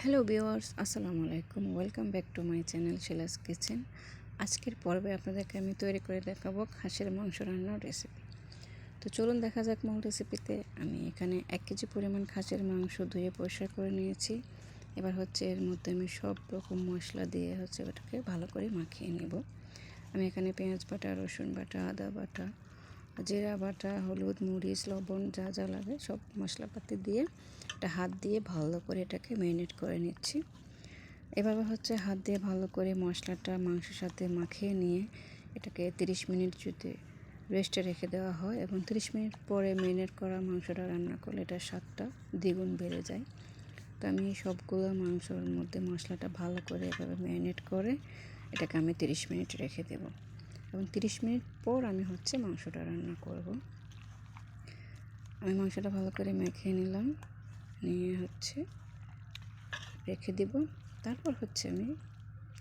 Hello viewers, আসসালামু আলাইকুম। Welcome back to my channel Shila's kitchen. আজকের পর্বে আপনাদেরকে আমি তৈরি করে দেখাবো খাসির মাংস রান্নার রেসিপি। তো চলুন দেখা যাক মূল রেসিপিতে। আমি এখানে 1 কেজি পরিমাণ খাসির মাংস ধুয়ে পরিষ্কার করে নিয়েছি। এবার এর মধ্যে আমি সব রকম মশলা দিয়ে ওটাকে ভালো করে মাখিয়ে নেব। আমি এখানে পেঁয়াজ বাটা, রসুন বাটা, আদা বাটা, জিরা বাটা, হলুদ, মরিচ, লবণ যা যা লাগে সব মশলাপাতি দিয়ে এটা হাত দিয়ে ভালো করে এটাকে ম্যারিনেট করে নিচ্ছি। এভাবে হাত দিয়ে ভালো করে মশলাটা মাংসের সাথে মাখিয়ে নিয়ে এটাকে 30 মিনিট যদি রেস্টে রেখে দেওয়া হয় এবং 30 মিনিট পরে ম্যারিনেট করা মাংসটা রান্না করলে এটার স্বাদটা দ্বিগুণ বেড়ে যায়। তো আমি সবগুলো মাংসর মধ্যে মশলাটা ভালো করে এভাবে ম্যারিনেট করে এটাকে আমি 30 মিনিট রেখে দেব এবং 30 মিনিট পর আমি মাংসটা রান্না করব। আমি মাংসটা ভালো করে মেখে নিলাম, নিয়ে রেখে দিব। তারপর আমি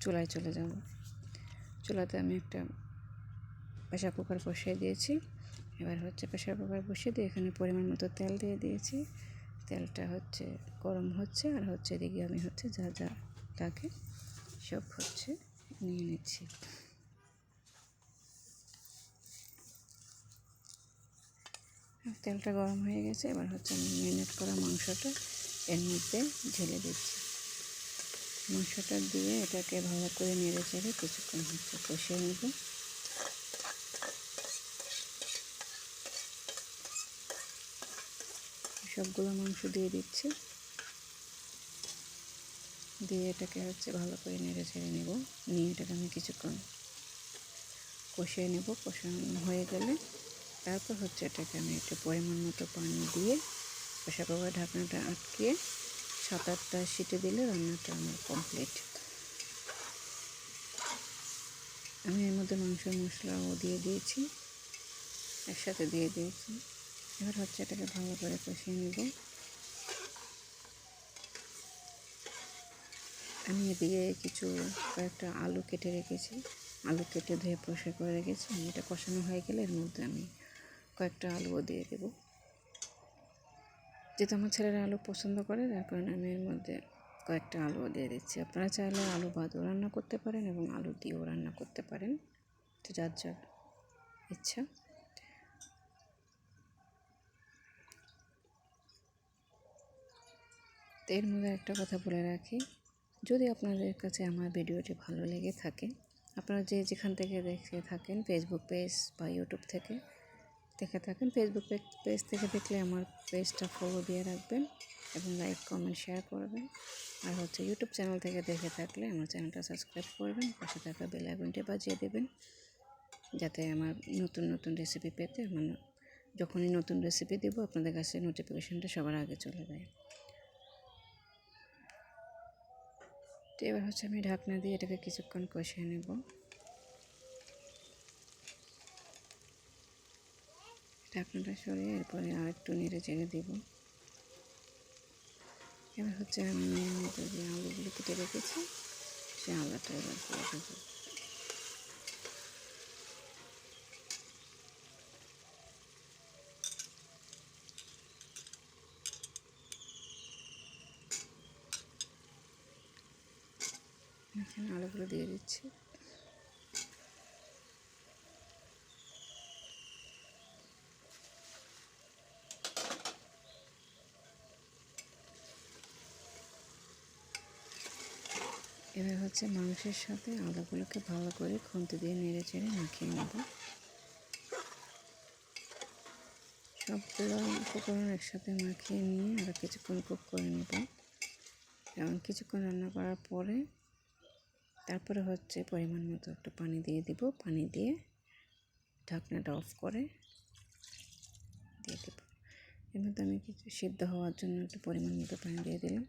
চুলায় চলে যাব। চুলাতে আমি একটা প্রেসার কুকার বসিয়ে দিয়েছি। এবার প্রেসার কুকার বসিয়ে দিয়ে এখানে পরিমাণ মতো তেল দিয়ে দিয়েছি। তেলটা গরম হচ্ছে আর এদিকে আমি যা যা লাগে সব নিয়ে নিচ্ছি। তেলটা গরম হয়ে গেছে। এবার আমি ম্যারিনেট করা মাংসটা এর মধ্যে ঢেলে দিচ্ছি। মাংসটা দিয়ে এটাকে ভালো করে নেড়ে চেড়ে কিছুক্ষণ কষিয়ে নেব। সবগুলো মাংস দিয়ে দিচ্ছি, দিয়ে এটাকে ভালো করে নেড়ে চেড়ে নেব। নিয়ে এটাকে আমি কিছুক্ষণ কষিয়ে নেব। কষানো হয়ে গেলে তারপর এটাকে আমি একটু পরিমাণ মতো পানি দিয়ে প্রেসার কুকারের ঢাকনাটা আটকিয়ে 7-8টা সিটি দিলে রান্নাটা আমার কমপ্লিট। আমি এর মধ্যে মাংসের মশলাও দিয়ে দিয়েছি, একসাথে দিয়ে দিয়েছি। এবার এটাকে ভালো করে কষিয়ে নেব। আমি এদিকে কয়েকটা আলু কেটে রেখেছি, আলু কেটে ধুয়ে পরিষ্কার করে রেখেছি। এটা কষানো হয়ে গেলে এর মধ্যে আমি কয়েকটা আলুও দিয়ে দেব। যেহেতু আমার ছেলেরা আলু পছন্দ করে, যার কারণে আমি এর মধ্যে কয়েকটা আলুও দিয়ে দিচ্ছি। আপনারা চাইলে আলু বাদও রান্না করতে পারেন এবং আলু দিয়েও রান্না করতে পারেন, তো যার যার ইচ্ছা। তো এর মধ্যে একটা কথা বলে রাখি, যদি আপনাদের কাছে আমার ভিডিওটি ভালো লেগে থাকে, আপনারা যেখান থেকে দেখে থাকেন, ফেসবুক পেজ বা ইউটিউব থেকে দেখে থাকেন, ফেসবুক পেজ থেকে দেখলে আমার পেজটা ফলো দিয়ে রাখবেন এবং লাইক, কমেন্ট, শেয়ার করবেন। আর ইউটিউব চ্যানেল থেকে দেখে থাকলে আমার চ্যানেলটা সাবস্ক্রাইব করবেন, পাশে থাকা বেল আইকনটি বাজিয়ে দেবেন, যাতে আমার নতুন নতুন রেসিপি পেতে যখনই নতুন রেসিপি দেব আপনাদের কাছে নোটিফিকেশানটা সবার আগে চলে যায়। তো এবার আমি ঢাকনা দিয়ে এটাকে কিছুক্ষণ কষিয়ে নেব। ঢাকনাটা সরিয়ে এরপরে আর একটু নেড়ে চেড়ে দেব। এবার আমি যে আলুগুলো কেটে রেখেছি সে আলুটা এবার দিয়ে দেবো। এখানে আলুগুলো দিয়ে দিচ্ছি। এবার মাংসের সাথে আলুগুলোকে ভালো করে খুন্তি দিয়ে নেড়ে চেড়ে মাখিয়ে নেব। সবগুলো উপকরণ একসাথে মাখিয়ে নিয়ে আরও কিছুক্ষণ কুক করে নেব। এবং কিছুক্ষণ রান্না করার পরে তারপরে পরিমাণ মতো একটু পানি দিয়ে দিব। পানি দিয়ে ঢাকনাটা অফ করে দিয়ে দেব। এর মধ্যে আমি কিছু সিদ্ধ হওয়ার জন্য একটু পরিমাণ মতো পানি দিয়ে দিলাম।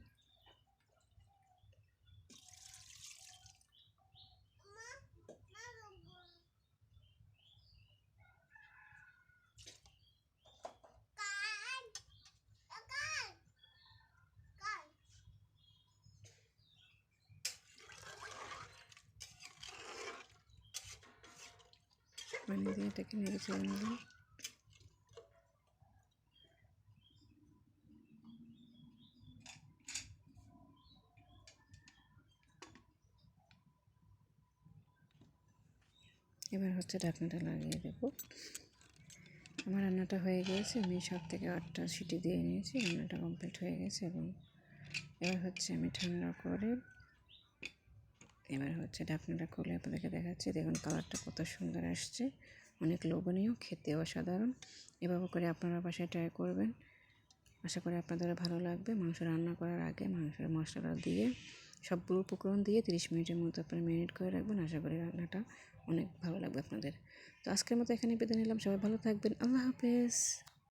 পানি দিয়ে এটাকে নেড়ে চেড়ে নিলাম। এবার হচ্ছে ঢাকনাটা লাগিয়ে দেব। আমার রান্নাটা হয়ে গিয়েছে, আমি 7 থেকে 8টা সিটি দিয়ে নিয়েছি, রান্নাটা কমপ্লিট হয়ে গেছে। এবং এবার হচ্ছে আমি ঠান্ডা করে এবার হচ্ছে ঢাকনাটা খুলে আপনাদেরকে দেখাচ্ছি। দেখুন কালারটা কত সুন্দর আসছে, অনেক লোভনীয়, খেতে অসাধারণ। এভাবে করে আপনারা বাসায় ট্রাই করবেন, আশা করি আপনাদের ভালো লাগবে। মাংস রান্না করার আগে মাংসের মশলাটা দিয়ে সবগুলো উপকরণ দিয়ে 30 মিনিটের মতো আপনারা ম্যারিনেট করে রাখবেন। আশা করি রান্নাটা অনেক ভালো লাগবে আপনাদের। তো আজকের মতো এখানে বিদায় নিলাম, সবাই ভালো থাকবেন, আল্লাহ হাফেজ।